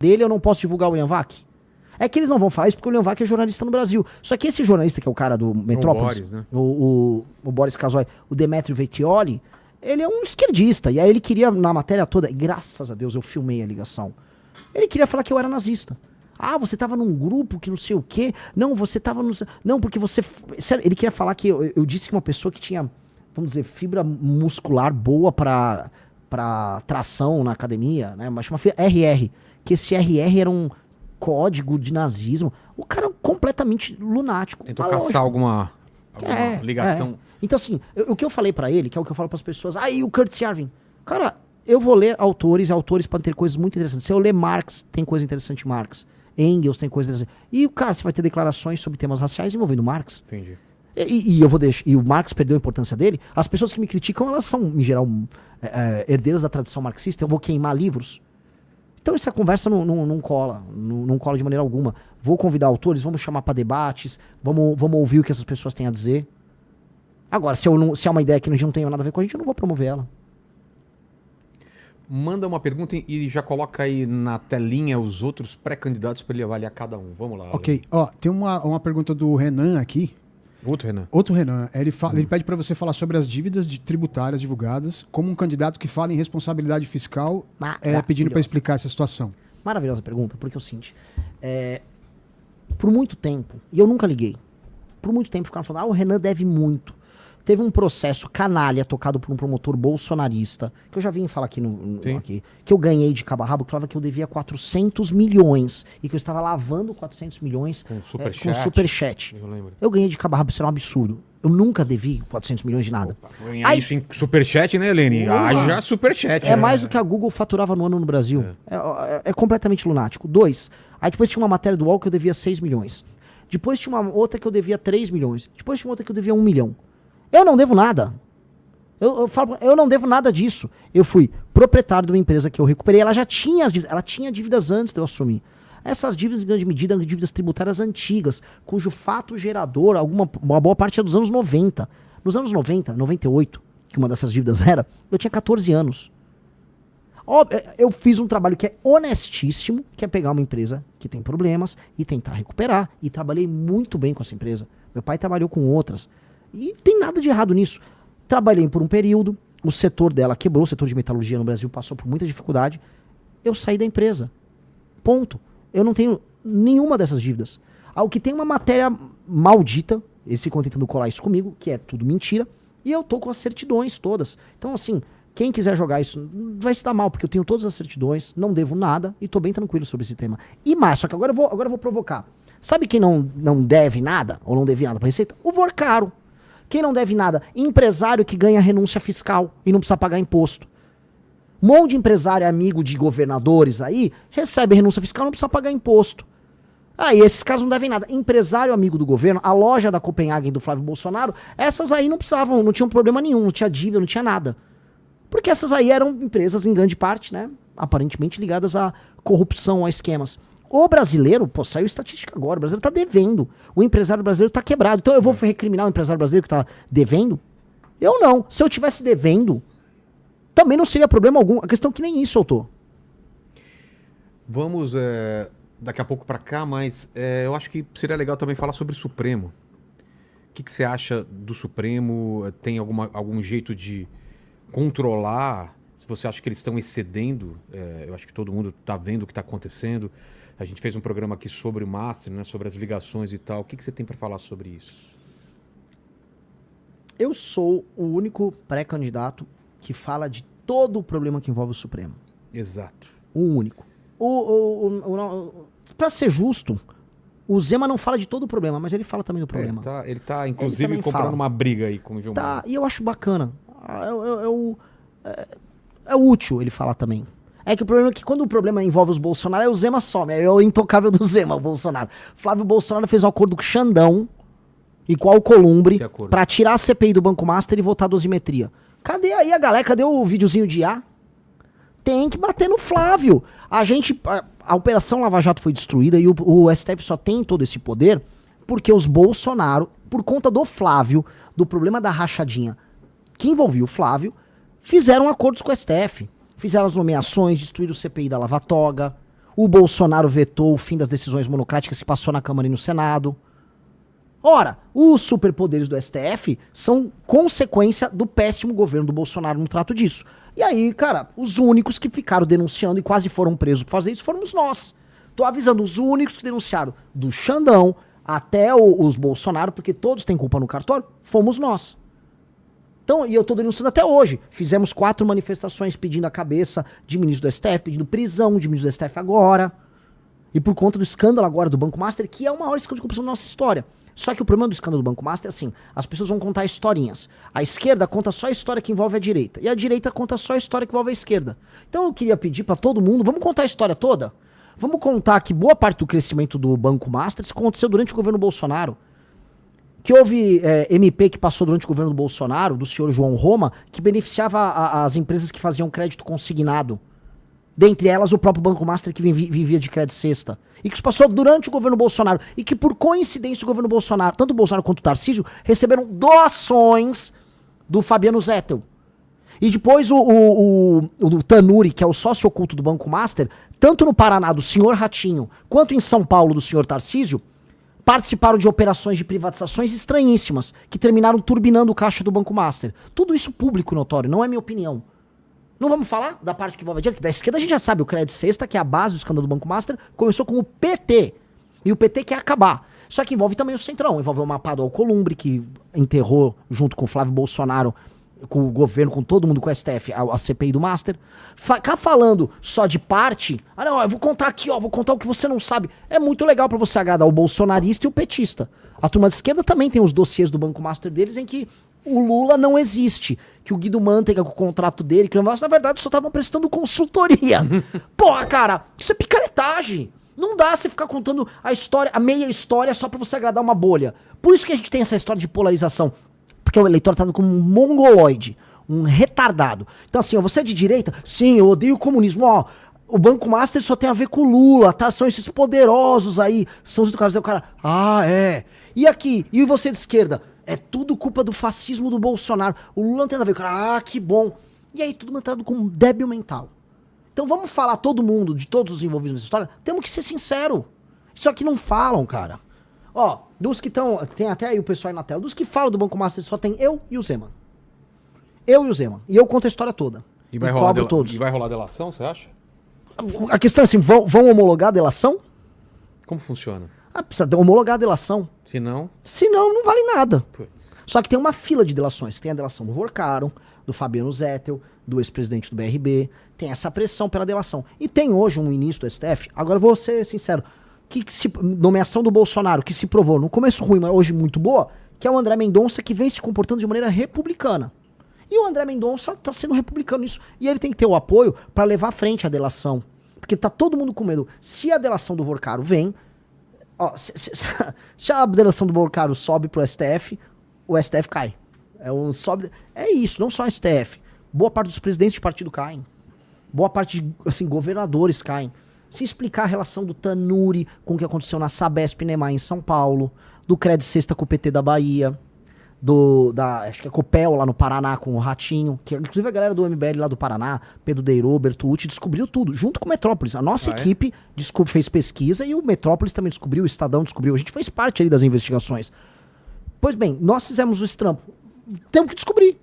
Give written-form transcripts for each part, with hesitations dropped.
dele, eu não posso divulgar o William Vac? É que eles não vão falar isso porque o William Vac é jornalista no Brasil. Só que esse jornalista, que é o cara do Metrópolis, Boris, né? o Boris Casoy, o Demetrio Vecchioli, ele é um esquerdista. E aí ele queria, na matéria toda, e graças a Deus eu filmei a ligação, ele queria falar que eu era nazista. Ah, você tava num grupo que não sei o quê. Não, você tava no... Não, porque você... Sério, ele queria falar que eu disse que uma pessoa que tinha, vamos dizer, fibra muscular boa pra tração na academia, né? Mas chama RR. Que esse RR era um código de nazismo. O cara é completamente lunático. Tentou caçar alguma ligação. Então, assim, o que eu falei pra ele, que é o que eu falo pras pessoas, aí o Curtis Yarvin. Cara, eu vou ler autores podem ter coisas muito interessantes. Se eu ler Marx, tem coisa interessante em Marx. Engels tem coisa interessante. E, cara, você vai ter declarações sobre temas raciais envolvendo Marx. Entendi. E eu vou deixar. E o Marx perdeu a importância dele. As pessoas que me criticam, elas são, em geral, herdeiras da tradição marxista. Eu vou queimar livros. Então essa conversa não cola. Não cola de maneira alguma. Vou convidar autores, vamos chamar pra debates, vamos ouvir o que essas pessoas têm a dizer. Agora, se é uma ideia que não tem nada a ver com a gente, eu não vou promover ela. Manda uma pergunta e já coloca aí na telinha os outros pré-candidatos para ele avaliar cada um. Vamos lá. Ok. Ó, tem uma pergunta do Renan aqui. Outro Renan. Ele pede para você falar sobre as dívidas tributárias divulgadas como um candidato que fala em responsabilidade fiscal, pedindo para explicar essa situação. Maravilhosa pergunta, porque é o seguinte. Por muito tempo, e eu nunca liguei, por muito tempo ficaram falando, o Renan deve muito. Teve um processo canalha tocado por um promotor bolsonarista, que eu já vim falar aqui, aqui, que eu ganhei de cabo a rabo, que falava que eu devia 400 milhões e que eu estava lavando 400 milhões com superchat. Eu ganhei de cabo a rabo, isso era um absurdo. Eu nunca devi 400 milhões de nada. Ganhar isso em superchat, né, Helene? Haja superchat. É mais do que a Google faturava no ano no Brasil. É completamente lunático. 2. Aí depois tinha uma matéria do UOL que eu devia 6 milhões. Depois tinha uma outra que eu devia 3 milhões. Depois tinha uma outra que eu devia 1 milhão. Eu não devo nada. Eu não devo nada disso. Eu fui proprietário de uma empresa que eu recuperei. Ela já tinha ela tinha dívidas antes de eu assumir. Essas dívidas, em grande medida, eram dívidas tributárias antigas, cujo fato gerador, uma boa parte é dos anos 90. Nos anos 90, 98, que uma dessas dívidas era, eu tinha 14 anos. Eu fiz um trabalho que é honestíssimo, que é pegar uma empresa que tem problemas e tentar recuperar. E trabalhei muito bem com essa empresa. Meu pai trabalhou com outras. E tem nada de errado nisso. Trabalhei por um período, o setor dela quebrou, o setor de metalurgia no Brasil passou por muita dificuldade. Eu saí da empresa. Ponto. Eu não tenho nenhuma dessas dívidas. O que tem uma matéria maldita, eles ficam tentando colar isso comigo, que é tudo mentira, e eu tô com as certidões todas. Então, assim, quem quiser jogar isso vai se dar mal, porque eu tenho todas as certidões, não devo nada e tô bem tranquilo sobre esse tema. E mais, só que agora eu vou provocar. Sabe quem não deve nada, ou não deve nada pra Receita? O Vorcaro. Quem não deve nada? Empresário que ganha renúncia fiscal e não precisa pagar imposto. Um monte de empresário amigo de governadores aí recebe renúncia fiscal e não precisa pagar imposto. E esses caras não devem nada. Empresário amigo do governo, a loja da Copenhagen do Flávio Bolsonaro, essas aí não precisavam, não tinham problema nenhum, não tinha dívida, não tinha nada. Porque essas aí eram empresas, em grande parte, né, aparentemente ligadas à corrupção, a esquemas. O brasileiro, saiu estatística agora, o brasileiro tá devendo. O empresário brasileiro tá quebrado. Então eu vou recriminar o empresário brasileiro que tá devendo? Eu não. Se eu tivesse devendo, também não seria problema algum. A questão é que nem isso eu tô. Vamos daqui a pouco pra cá, mas eu acho que seria legal também falar sobre o Supremo. O que você acha do Supremo? Tem algum jeito de controlar? Se você acha que eles estão excedendo, eu acho que todo mundo tá vendo o que tá acontecendo. A gente fez um programa aqui sobre o Master, né, sobre as ligações e tal. O que você tem para falar sobre isso? Eu sou o único pré-candidato que fala de todo o problema que envolve o Supremo. Exato. O único. Para ser justo, o Zema não fala de todo o problema, mas ele fala também do problema. Ele tá inclusive, comprando uma briga aí com o Gilmar. E eu acho bacana. É útil ele falar também. É que o problema é que quando o problema envolve os Bolsonaro, o Zema some. É o intocável do Zema, o Bolsonaro. Flávio Bolsonaro fez um acordo com o Xandão e com o Alcolumbre pra tirar a CPI do Banco Master e votar a dosimetria. Cadê aí a galera? Cadê o videozinho de IA? Tem que bater no Flávio. A Operação Lava Jato foi destruída e o STF só tem todo esse poder porque os Bolsonaro, por conta do Flávio, do problema da rachadinha que envolvia o Flávio, fizeram acordos com o STF. Fizeram as nomeações, destruíram o CPI da Lava Toga. O Bolsonaro vetou o fim das decisões monocráticas que passou na Câmara e no Senado. Ora, os superpoderes do STF são consequência do péssimo governo do Bolsonaro no trato disso. E aí, cara, os únicos que ficaram denunciando e quase foram presos por fazer isso fomos nós. Tô avisando, os únicos que denunciaram, do Xandão até os Bolsonaro, porque todos têm culpa no cartório, fomos nós. Então, e eu tô denunciando até hoje. Fizemos 4 manifestações pedindo a cabeça de ministro do STF, pedindo prisão de ministro do STF agora. E por conta do escândalo agora do Banco Master, que é o maior escândalo de corrupção da nossa história. Só que o problema do escândalo do Banco Master é assim, as pessoas vão contar historinhas. A esquerda conta só a história que envolve a direita. E a direita conta só a história que envolve a esquerda. Então eu queria pedir pra todo mundo, vamos contar a história toda? Vamos contar que boa parte do crescimento do Banco Master aconteceu durante o governo Bolsonaro. Que houve MP que passou durante o governo do Bolsonaro, do senhor João Roma, que beneficiava as empresas que faziam crédito consignado. Dentre elas o próprio Banco Master que vivia de crédito cesta. E que isso passou durante o governo Bolsonaro. E que por coincidência o governo Bolsonaro, tanto o Bolsonaro quanto o Tarcísio, receberam doações do Fabiano Zettel. E depois o Tanuri, que é o sócio oculto do Banco Master, tanto no Paraná do senhor Ratinho, quanto em São Paulo do senhor Tarcísio, participaram de operações de privatizações estranhíssimas, que terminaram turbinando o caixa do Banco Master. Tudo isso público notório, não é minha opinião. Não vamos falar da parte que envolve a direita, que da esquerda a gente já sabe, o crédito cesta, que é a base do escândalo do Banco Master, começou com o PT. E o PT quer acabar. Só que envolve também o Centrão, envolve o mapa do Alcolumbre, que enterrou junto com o Flávio Bolsonaro, com o governo, com todo mundo, com o STF, a CPI do Master. Ficar falando só de parte, não, eu vou contar aqui, vou contar o que você não sabe. É muito legal pra você agradar o bolsonarista e o petista. A turma de esquerda também tem os dossiês do Banco Master deles em que o Lula não existe, que o Guido Mantega com o contrato dele, que na verdade só estavam prestando consultoria. Porra, cara, isso é picaretagem. Não dá você ficar contando a história, a meia história só pra você agradar uma bolha. Por isso que a gente tem essa história de polarização. Porque o eleitor tá como um mongoloide, um retardado. Então assim, você é de direita? Sim, eu odeio o comunismo. O Banco Master só tem a ver com o Lula, tá? São esses poderosos aí, são os do cara. O cara, é. E aqui? E você de esquerda? É tudo culpa do fascismo do Bolsonaro. O Lula não tem nada a ver com o cara, que bom. E aí, tudo mantado com um débil mental. Então vamos falar todo mundo, de todos os envolvidos nessa história, temos que ser sincero. Isso aqui não falam, cara. Dos que estão, tem até aí o pessoal aí na tela, dos que falam do Banco Master só tem eu e o Zeman. Eu e o Zeman. E eu conto a história toda. E vai rolar delação, você acha? A questão é assim, vão homologar a delação? Como funciona? Precisa homologar a delação. Se não, não vale nada. Putz. Só que tem uma fila de delações. Tem a delação do Vorcaro, do Fabiano Zettel, do ex-presidente do BRB. Tem essa pressão pela delação. E tem hoje um ministro do STF, agora eu vou ser sincero, nomeação do Bolsonaro, que se provou no começo ruim, mas hoje muito boa, que é o André Mendonça, que vem se comportando de maneira republicana. E o André Mendonça tá sendo republicano nisso. E ele tem que ter o apoio para levar à frente a delação. Porque tá todo mundo com medo. Se a delação do Vorcaro vem... se a delação do Vorcaro sobe pro STF, o STF cai. É isso, não só o STF. Boa parte dos presidentes de partido caem. Boa parte de governadores caem. Se explicar a relação do Tanuri com o que aconteceu na Sabesp Nemar em São Paulo, do Crédito Cesta com o PT da Bahia, acho que é Copel lá no Paraná com o Ratinho, que inclusive a galera do MBL lá do Paraná, Pedro Deirô, Bertolucci, descobriu tudo, junto com o Metrópolis. A nossa equipe fez pesquisa e o Metrópolis também descobriu, o Estadão descobriu, a gente fez parte ali das investigações. Pois bem, nós fizemos o estrampo. Temos que descobrir.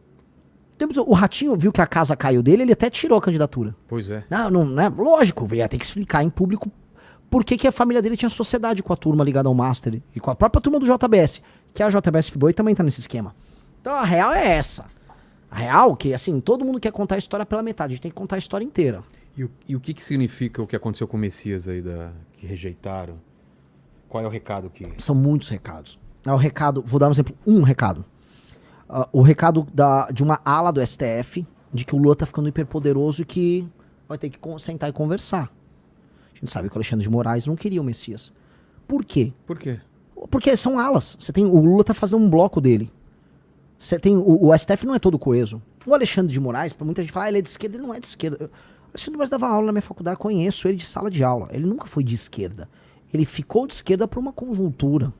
O Ratinho viu que a casa caiu dele, ele até tirou a candidatura. Pois é. Não é lógico, ia ter que explicar em público por que a família dele tinha sociedade com a turma ligada ao Master e com a própria turma do JBS, que a JBS Friboi também tá nesse esquema. Então a real é essa. A real que, todo mundo quer contar a história pela metade, a gente tem que contar a história inteira. E o que significa o que aconteceu com o Messias aí, que rejeitaram? Qual é o recado que... São muitos recados. Vou dar um exemplo, um recado. O recado de uma ala do STF, de que o Lula tá ficando hiperpoderoso e que vai ter que sentar e conversar. A gente sabe que o Alexandre de Moraes não queria o Messias. Por quê? Por quê? Porque são alas. O Lula tá fazendo um bloco dele. O STF não é todo coeso. O Alexandre de Moraes, pra muita gente falar, ele é de esquerda, ele não é de esquerda. O Alexandre de Moraes dava aula na minha faculdade, conheço ele de sala de aula. Ele nunca foi de esquerda. Ele ficou de esquerda por uma conjuntura.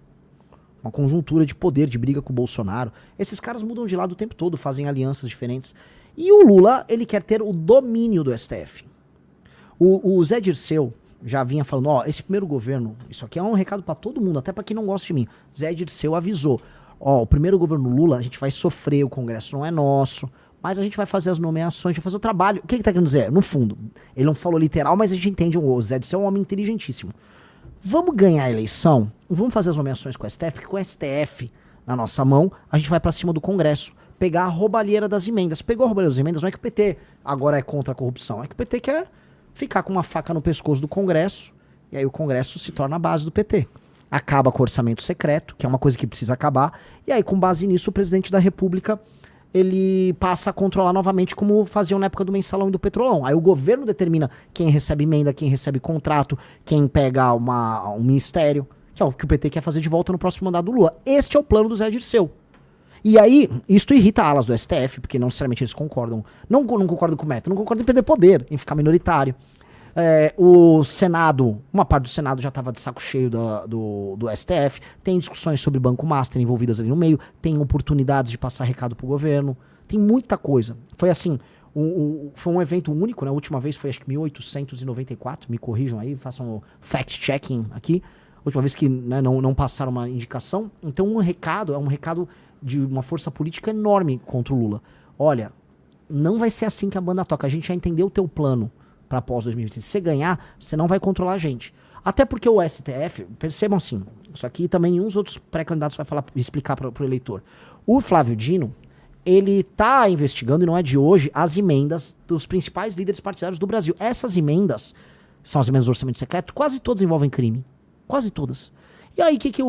Uma conjuntura de poder, de briga com o Bolsonaro. Esses caras mudam de lado o tempo todo, fazem alianças diferentes. E o Lula, ele quer ter o domínio do STF. O Zé Dirceu, já vinha falando, ó, esse primeiro governo, isso aqui é um recado pra todo mundo, até pra quem não gosta de mim. Zé Dirceu avisou, ó, o primeiro governo Lula, a gente vai sofrer, o Congresso não é nosso, mas a gente vai fazer as nomeações, a gente vai fazer o trabalho. O que ele tá querendo dizer? No fundo, ele não falou literal, mas a gente entende, o Zé Dirceu é um homem inteligentíssimo. Vamos ganhar a eleição, vamos fazer as nomeações com o STF, porque com o STF na nossa mão, a gente vai pra cima do Congresso, pegar a roubalheira das emendas. Pegou a roubalheira das emendas, não é que o PT agora é contra a corrupção, é que o PT quer ficar com uma faca no pescoço do Congresso, e aí o Congresso se torna a base do PT. Acaba com o orçamento secreto, que é uma coisa que precisa acabar, e aí com base nisso o presidente da República ele passa a controlar novamente como faziam na época do mensalão e do petrolão. Aí o governo determina quem recebe emenda, quem recebe contrato, quem pega um ministério, que é o que o PT quer fazer de volta no próximo mandato do Lula. Este é o plano do Zé Dirceu. E aí, isto irrita alas do STF, porque não necessariamente eles concordam. Não concordam com o método, não concordam em perder poder, em ficar minoritário. O Senado, uma parte do Senado já estava de saco cheio do STF, tem discussões sobre Banco Master envolvidas ali no meio, tem oportunidades de passar recado pro governo, tem muita coisa. Foi assim, foi um evento único, né? A última vez foi acho que 1894, me corrijam aí, façam fact-checking aqui. A última vez que, né, não passaram uma indicação. Então um recado, é um recado de uma força política enorme contra o Lula. Olha, não vai ser assim que a banda toca, a gente já entendeu o teu plano para pós 2026. Se você ganhar, você não vai controlar a gente. Até porque o STF, percebam assim, isso aqui também nenhum dos outros pré-candidatos vai explicar para o eleitor. O Flávio Dino, ele tá investigando, e não é de hoje, as emendas dos principais líderes partidários do Brasil. Essas emendas, são as emendas do orçamento secreto, quase todas envolvem crime. Quase todas. E aí, o que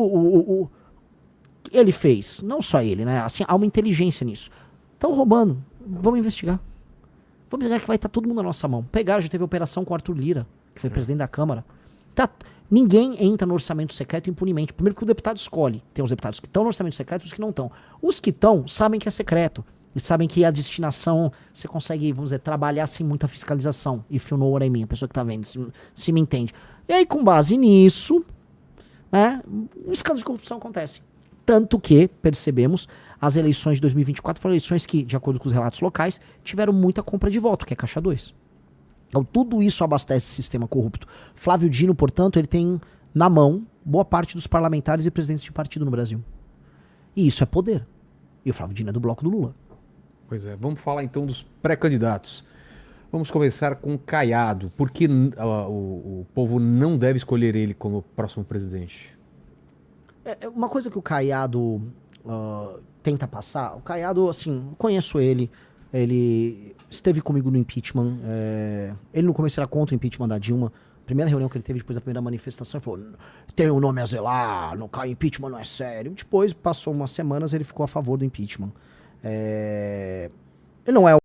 ele fez? Não só ele, né? Assim, há uma inteligência nisso. Estão roubando. Vamos investigar. Vamos investigar que vai estar todo mundo na nossa mão. Pegaram, já teve operação com o Arthur Lira, que foi presidente da Câmara. Ninguém entra no orçamento secreto impunemente. Primeiro que o deputado escolhe. Tem os deputados que estão no orçamento secreto e os que não estão. Os que estão sabem que é secreto. E sabem que a destinação, você consegue, vamos dizer, trabalhar sem muita fiscalização. If you know what I mean, a pessoa que está vendo, se me entende. E aí, com base nisso, né, um escândalo de corrupção acontece. Tanto que, percebemos, as eleições de 2024 foram eleições que, de acordo com os relatos locais, tiveram muita compra de voto, que é caixa 2. Então tudo isso abastece o sistema corrupto. Flávio Dino, portanto, ele tem na mão boa parte dos parlamentares e presidentes de partido no Brasil. E isso é poder. E o Flávio Dino é do bloco do Lula. Pois é, vamos falar então dos pré-candidatos. Vamos começar com Caiado. Por que o povo não deve escolher ele como próximo presidente? Uma coisa que o Caiado tenta passar, o Caiado, assim, conheço ele esteve comigo no impeachment, ele no começo era contra o impeachment da Dilma, primeira reunião que ele teve depois da primeira manifestação, ele falou, tem um nome a zelar, não cai impeachment, não é sério. Depois, passou umas semanas, ele ficou a favor do impeachment. Ele não é